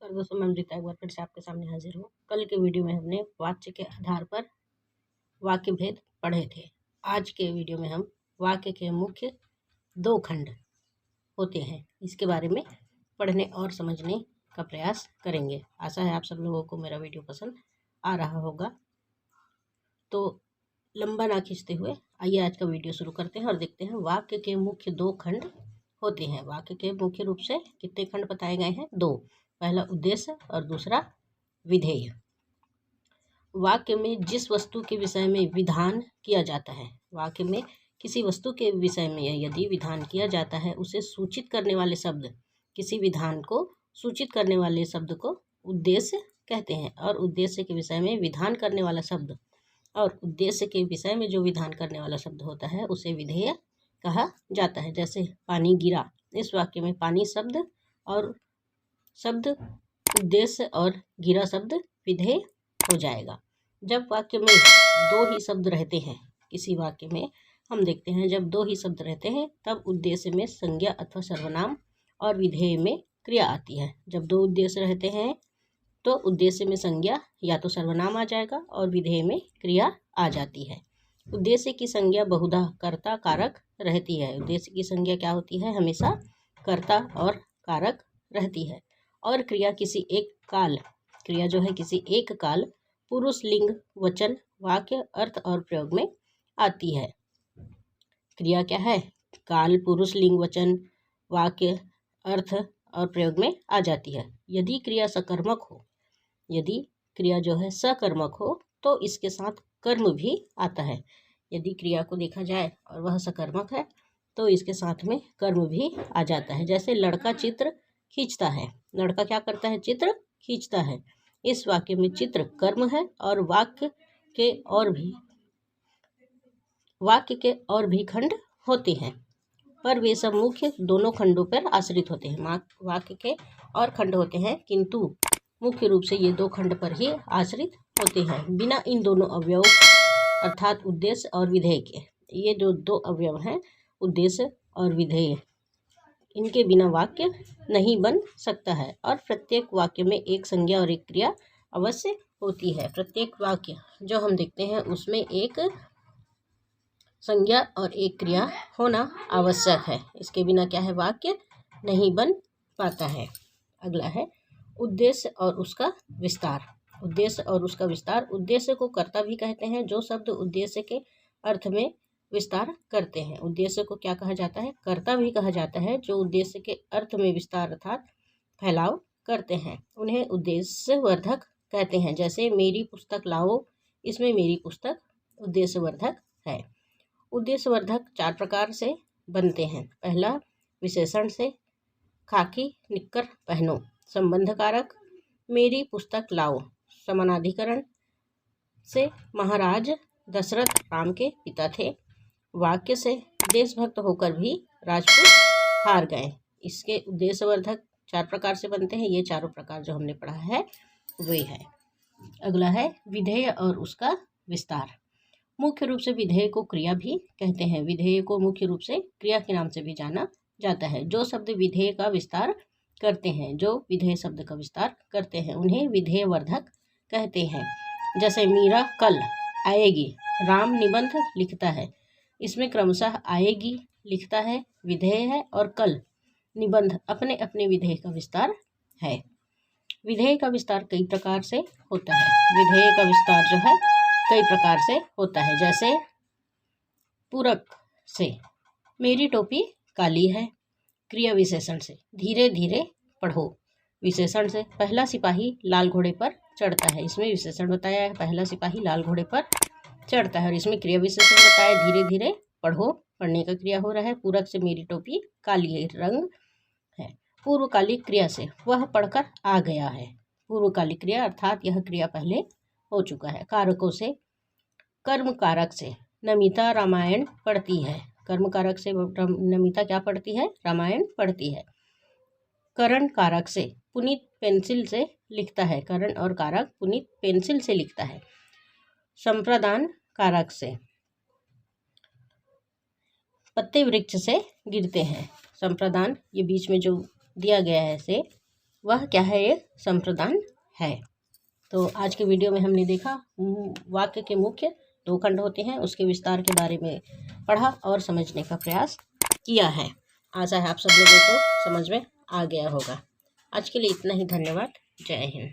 नमस्कार दोस्तों, मैं अमृता एक बार फिर से आपके सामने हाजिर हूँ। कल के वीडियो में हमने वाक्य के आधार पर वाक्य भेद पढ़े थे। आज के वीडियो में हम वाक्य के मुख्य 2 खंड होते हैं, इसके बारे में पढ़ने और समझने का प्रयास करेंगे। आशा है आप सब लोगों को मेरा वीडियो पसंद आ रहा होगा। तो लंबा ना खींचते हुए आइए आज का वीडियो शुरू करते हैं और देखते हैं वाक्य के मुख्य 2 खंड होते हैं। वाक्य के मुख्य रूप से कितने खंड बताए गए हैं? 2। पहला उद्देश्य और दूसरा विधेय। वाक्य में जिस वस्तु के विषय में विधान किया जाता है, वाक्य में किसी वस्तु के विषय में यदि विधान किया जाता है, उसे सूचित करने वाले शब्द, किसी विधान को सूचित करने वाले शब्द को उद्देश्य कहते हैं। और उद्देश्य के विषय में विधान करने वाला शब्द और उद्देश्य के विषय में जो विधान करने वाला शब्द होता है उसे विधेय कहा जाता है। जैसे पानी गिरा, इस वाक्य में पानी शब्द और शब्द उद्देश्य और गिरा शब्द विधेय हो जाएगा। जब वाक्य में 2 ही शब्द रहते हैं, किसी वाक्य में हम देखते हैं जब 2 ही शब्द रहते हैं तब उद्देश्य में संज्ञा अथवा सर्वनाम और विधेय में क्रिया आती है। जब 2 उद्देश्य रहते हैं तो उद्देश्य में संज्ञा या तो सर्वनाम आ जाएगा और विधेय में क्रिया आ जाती है। उद्देश्य की संज्ञा बहुधा कर्ता कारक रहती है। उद्देश्य की संज्ञा क्या होती है? हमेशा कर्ता और कारक रहती है। और क्रिया किसी एक काल, क्रिया जो है किसी एक काल, पुरुष, लिंग, वचन, वाक्य, अर्थ और प्रयोग में आती है। क्रिया क्या है? काल, पुरुष, लिंग, वचन, वाक्य, अर्थ और प्रयोग में आ जाती है। यदि क्रिया सकर्मक हो, यदि क्रिया जो है सकर्मक हो तो इसके साथ कर्म भी आता है। यदि क्रिया को देखा जाए और वह सकर्मक है तो इसके साथ में कर्म भी आ जाता है। जैसे लड़का चित्र खींचता है, लड़का क्या करता है? चित्र खींचता है। इस वाक्य में चित्र कर्म है और वाक्य के और भी खंड होते हैं, पर वे सब मुख्य दोनों खंडों पर आश्रित होते हैं। वाक्य के और खंड होते हैं किंतु मुख्य रूप से ये 2 खंड पर ही आश्रित होते हैं। बिना इन दोनों अवयव अर्थात उद्देश्य और विधेय के, ये जो 2 अवयव हैं उद्देश्य और विधेय, इनके बिना वाक्य नहीं बन सकता है। और प्रत्येक वाक्य में एक संज्ञा और एक क्रिया अवश्य होती है। प्रत्येक वाक्य जो हम देखते हैं उसमें एक संज्ञा और एक क्रिया होना आवश्यक है। इसके बिना क्या है? वाक्य नहीं बन पाता है। अगला है उद्देश्य और उसका विस्तार। उद्देश्य और उसका विस्तार। उद्देश्य को कर्ता भी कहते हैं, जो शब्द उद्देश्य के अर्थ में विस्तार करते हैं। उद्देश्य को क्या कहा जाता है? कर्ता भी कहा जाता है, जो उद्देश्य के अर्थ में विस्तार अर्थात फैलाव करते हैं। उन्हें उद्देश्यवर्धक कहते हैं। जैसे मेरी पुस्तक लाओ, इसमें मेरी पुस्तक उद्देश्यवर्धक है। उद्देश्यवर्धक 4 प्रकार से बनते हैं। पहला विशेषण से, खाकी निक्कर पहनो। संबंध कारक, मेरी पुस्तक लाओ। समानाधिकरण से, महाराज दशरथ राम के पिता थे। वाक्य से, देशभक्त होकर भी राजपूत हार गए। इसके उद्देश्यवर्धक 4 प्रकार से बनते हैं। ये चारों प्रकार जो हमने पढ़ा है वे है। अगला है विधेय और उसका विस्तार। मुख्य रूप से विधेय को क्रिया भी कहते हैं। विधेय को मुख्य रूप से क्रिया के नाम से भी जाना जाता है। जो शब्द विधेय का विस्तार करते हैं, जो विधेय शब्द का विस्तार करते हैं, उन्हें विधेयवर्धक कहते हैं। जैसे मीरा कल आएगी, राम निबंध लिखता है। इसमें क्रमशः आएगी लिखता है विधेय है और कल निबंध अपने अपने विधेय का विस्तार है। विधेय का विस्तार कई प्रकार से होता है। विधेय का विस्तार जो है कई प्रकार से होता है। जैसे पूरक से, मेरी टोपी काली है। क्रिया विशेषण से, धीरे धीरे पढ़ो। विशेषण से, पहला सिपाही लाल घोड़े पर चढ़ता है। इसमें विशेषण बताया है, पहला सिपाही लाल घोड़े पर चढ़ता है और इसमें क्रिया विशेषण बताया, धीरे धीरे पढ़ो। पढ़ने का क्रिया हो रहा है। पूरक से, मेरी टोपी काली है, रंग है। पूर्वकालिक क्रिया से, वह पढ़कर आ गया है। पूर्वकालिक क्रिया अर्थात यह क्रिया पहले हो चुका है। कारकों से, कर्म कारक से, नमिता रामायण पढ़ती है। कर्म कारक से नमिता क्या पढ़ती है? रामायण पढ़ती है। करण कारक से, पुनीत पेंसिल से लिखता है। करण और कारक, पुनीत पेंसिल से लिखता है। संप्रदान कारक से, पत्ते वृक्ष से गिरते हैं। संप्रदान, ये बीच में जो दिया गया है से, वह क्या है, एक संप्रदान है। तो आज के वीडियो में हमने देखा वाक्य के मुख्य 2 खंड होते हैं, उसके विस्तार के बारे में पढ़ा और समझने का प्रयास किया है। आशा है आप सब लोगों को समझ में आ गया होगा। आज के लिए इतना ही। धन्यवाद। जय हिंद।